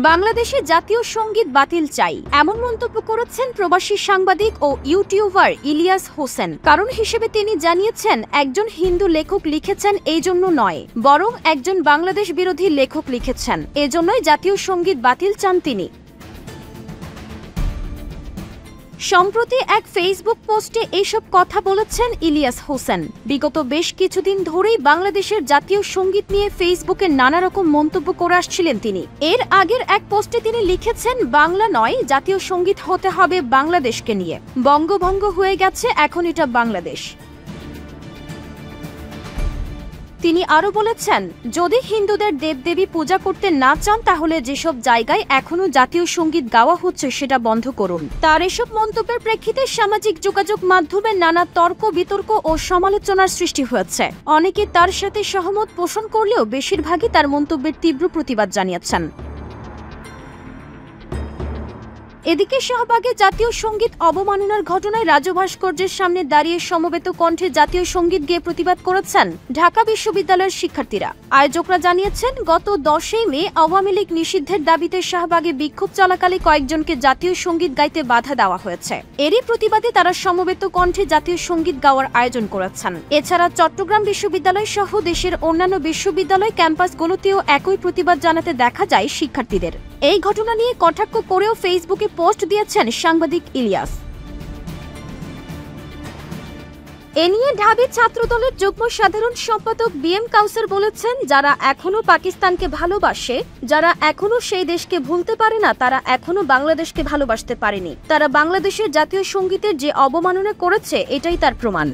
বাংলাদেশে জাতীয় সঙ্গীত বাতিল চাই, এমন মন্তব্য করেছেন প্রবাসী সাংবাদিক ও ইউটিউবার ইলিয়াস হোসেন। কারণ হিসেবে তিনি জানিয়েছেন, একজন হিন্দু লেখক লিখেছেন এই জন্য নয়, বরং একজন বাংলাদেশ বিরোধী লেখক লিখেছেন, এজন্যই জাতীয় সঙ্গীত বাতিল চান তিনি। সম্প্রতি এক ফেসবুক পোস্টে এইসব কথা বলেছেন ইলিয়াস হোসেন। বিগত বেশ কিছুদিন ধরেই বাংলাদেশের জাতীয় সঙ্গীত নিয়ে ফেসবুকে নানা রকম মন্তব্য করে আসছিলেন তিনি। এর আগের এক পোস্টে তিনি লিখেছেন, বাংলা নয়, জাতীয় সঙ্গীত হতে হবে বাংলাদেশকে নিয়ে। বঙ্গভঙ্গ হয়ে গেছে, এখন এটা বাংলাদেশ। তিনি আরো বলেছেন, যদি হিন্দুদের দেবদেবী পূজা করতে না চান তাহলে যেসব জায়গায় এখনো জাতীয় সঙ্গীত গাওয়া হচ্ছে সেটা বন্ধ করুন। তার এসব মন্তব্যের প্রেক্ষিতে সামাজিক যোগাযোগ মাধ্যমে নানা তর্ক বিতর্ক ও সমালোচনার সৃষ্টি হয়েছে। অনেকে তার সাথে সহমত পোষণ করলেও বেশিরভাগই তার মন্তব্যের তীব্র প্রতিবাদ জানিয়েছেন। এদিকে শাহবাগে জাতীয় সঙ্গীত অবমাননার ঘটনায় রাজু ভাস্কর্যের সামনে দাঁড়িয়ে সমবেত কণ্ঠে জাতীয় সঙ্গীত গেয়ে প্রতিবাদ করেছেন ঢাকা বিশ্ববিদ্যালয়ের শিক্ষার্থীরা। আয়োজকরা জানিয়েছেন, গত 10 মে আওয়ামী লীগ নিষিদ্ধের দাবিতে শাহবাগে বিক্ষোভ চলাকালে কয়েকজনকে জাতীয় সঙ্গীত গাইতে বাধা দেওয়া হয়েছে। এরই প্রতিবাদে তারা সমবেত কণ্ঠে জাতীয় সঙ্গীত গাওয়ার আয়োজন করেছেন। এছাড়া চট্টগ্রাম বিশ্ববিদ্যালয় সহ দেশের অন্যান্য বিশ্ববিদ্যালয় ক্যাম্পাসগুলোতেও একই প্রতিবাদ জানাতে দেখা যায় শিক্ষার্থীদের। এই ঘটনা নিয়ে কটাক্ষ করেও ফেসবুকে পোস্ট দিয়েছেন সাংবাদিক ইলিয়াস। এ নিয়ে ঢাবি ছাত্রদলের যুগ্ম সাধারণ সম্পাদক বিএম কাউসার বলেছেন, যারা এখনো পাকিস্তানকে ভালোবাসে, যারা এখনো সেই দেশকে ভুলতে পারে না, তারা এখনো বাংলাদেশকে ভালোবাসতে পারেনি। তারা বাংলাদেশের জাতীয় সঙ্গীতের যে অবমাননা করেছে, এটাই তার প্রমাণ।